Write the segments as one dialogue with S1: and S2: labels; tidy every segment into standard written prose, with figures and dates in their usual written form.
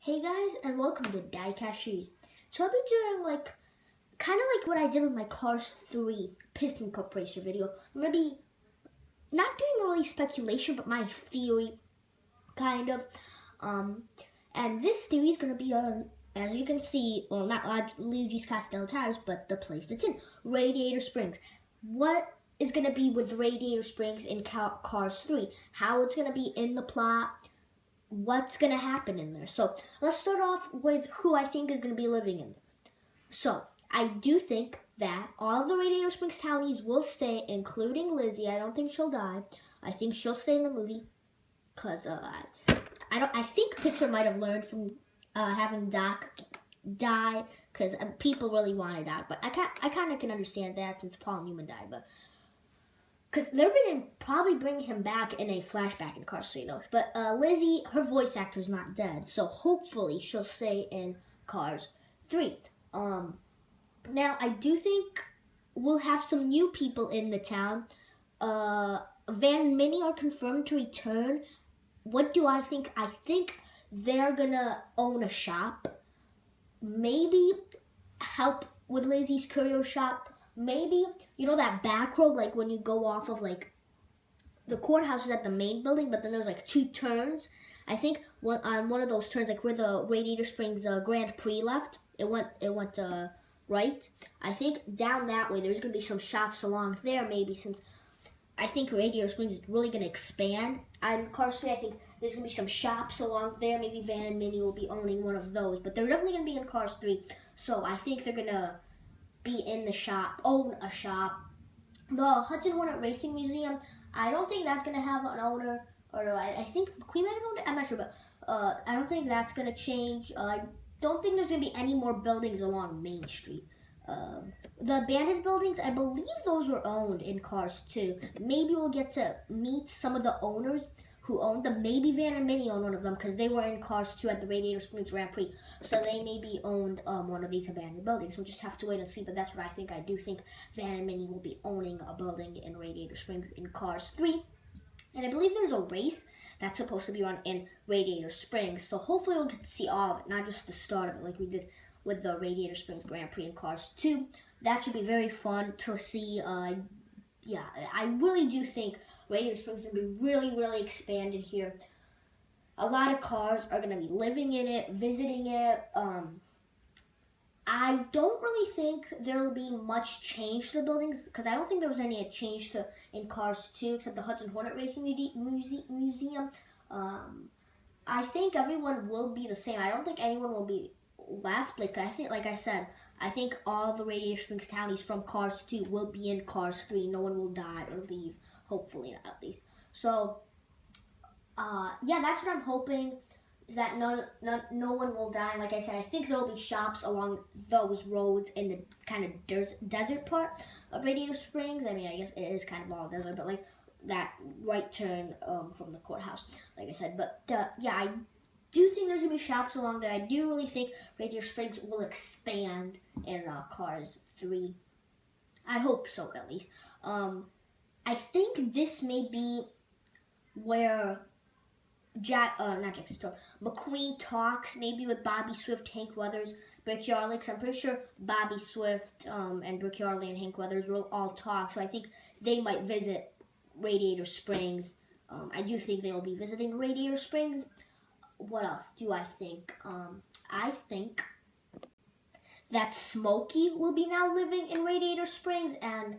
S1: Hey guys, and welcome to Diecast series. So I'll be doing kind of like what I did with my Cars 3 Piston Cup Racer video. I'm going to be not doing really speculation, but my theory, kind of. And this theory is going to be on, as you can see, well, not Diecast tires, but the place it's in, Radiator Springs. What is going to be with Radiator Springs in Cars 3? How it's going to be in the plot? What's going to happen in there. So let's start off with who I think is going to be living in there. So I do think that all of the Radiator Springs townies will stay, including Lizzie. I don't think she'll die. I think she'll stay in the movie because I think Pixar might have learned from having Doc die because people really wanted Doc, but I kind of can understand that since Paul Newman died, but. Because they're going to probably bring him back in a flashback in Cars 3, though. But Lizzie, her voice actor is not dead, so hopefully she'll stay in Cars 3. Now, I do think we'll have some new people in the town. Van and Minnie are confirmed to return. What do I think? I think they're going to own a shop. Maybe help with Lizzie's curio shop. Maybe, you know that back road, like when you go off of the courthouse is at the main building, but then there's two turns. I think on one of those turns, like where the Radiator Springs Grand Prix left, it went right. I think down that way, there's going to be some shops along there maybe, since I think Radiator Springs is really going to expand. On Cars 3, I think there's going to be some shops along there. Maybe Van and Minnie will be owning one of those, but they're definitely going to be in Cars 3, so I think they're going to be in the shop, own a shop. The Hudson Hornet Racing Museum, I don't think that's going to have an owner, or I think Queen might have owned it, I'm not sure, but I don't think that's going to change. I don't think there's going to be any more buildings along Main Street. The abandoned buildings, I believe those were owned in Cars 2. Maybe we'll get to meet some of the owners who owned them. Maybe Van and Minnie owned one of them because they were in Cars 2 at the Radiator Springs Grand Prix. So they maybe owned one of these abandoned buildings. We'll just have to wait and see, but that's what I think. I do think Van and Minnie will be owning a building in Radiator Springs in Cars 3. And I believe there's a race that's supposed to be run in Radiator Springs. So hopefully we'll get to see all of it, not just the start of it like we did with the Radiator Springs Grand Prix in Cars 2. That should be very fun to see. Yeah, I really do think Radiator Springs is going to be really, really expanded here. A lot of cars are going to be living in it, visiting it. I don't really think there will be much change to the buildings because I don't think there was any change in Cars 2 except the Hudson Hornet Racing Museum. I think everyone will be the same. I don't think anyone will be left. Like I said, I think all the Radiator Springs townies from Cars 2 will be in Cars 3. No one will die or leave. Hopefully, at least. So, yeah, that's what I'm hoping, is that no one will die. Like I said, I think there will be shops along those roads in the kind of desert part of Radiator Springs. I mean, I guess it is kind of all desert, but like that right turn from the courthouse, like I said. But, yeah, I do think there's going to be shops along there. I do really think Radiator Springs will expand in Cars 3. I hope so, at least. I think this may be where McQueen talks maybe with Bobby Swift, Hank Weathers, Brick Yardley, because I'm pretty sure Bobby Swift and Brick Yardley and Hank Weathers will all talk, so I think they might visit Radiator Springs. I do think they will be visiting Radiator Springs. What else do I think? I think that Smokey will be now living in Radiator Springs, and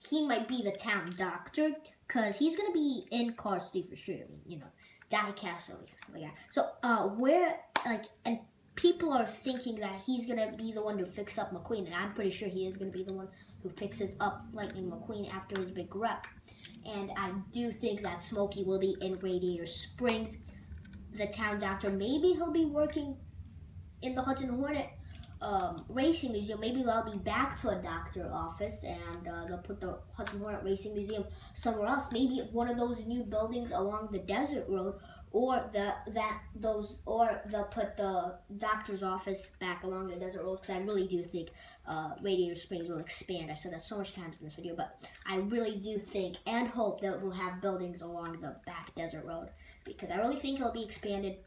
S1: he might be the town doctor, because he's going to be in Cars 3 for sure. I mean, you know, Diecast or stuff like that. So, and people are thinking that he's going to be the one to fix up McQueen, and I'm pretty sure he is going to be the one who fixes up Lightning McQueen after his big wreck. And I do think that Smokey will be in Radiator Springs, the town doctor. Maybe he'll be working in the Hudson Hornet Racing Museum. Maybe they'll be back to a doctor office and they'll put the Hudson Hornet Racing Museum somewhere else. Maybe one of those new buildings along the desert road, or they'll put the doctor's office back along the desert road, because I really do think Radiator Springs will expand. I said that so much times in this video, but I really do think and hope that we'll have buildings along the back desert road, because I really think it'll be expanded.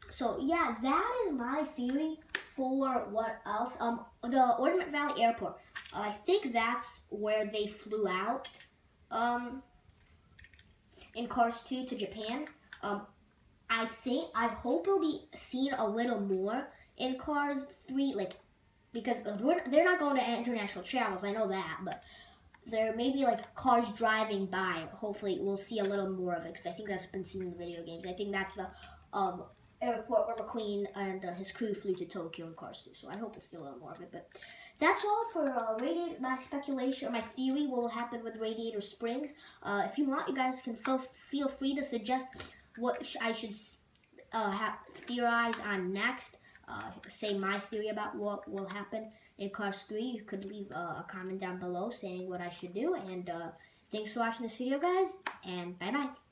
S1: So yeah, that is my theory for what else. The Ornament Valley Airport. I think that's where they flew out. In Cars 2 to Japan. Um, I hope we'll be seen a little more in Cars 3, like, because they're not going to international travels, I know that, but there may be like cars driving by. Hopefully we'll see a little more of it, because I think that's been seen in the video games. I think that's the um, airport where McQueen and his crew flew to Tokyo in Cars 2, so I hope we'll see a little more of it, but that's all for my speculation, or my theory what will happen with Radiator Springs. If you want, you guys can feel free to suggest what I should theorize on next. Say my theory about what will happen in Cars 3. You could leave a comment down below saying what I should do. And thanks for watching this video, guys. And bye-bye.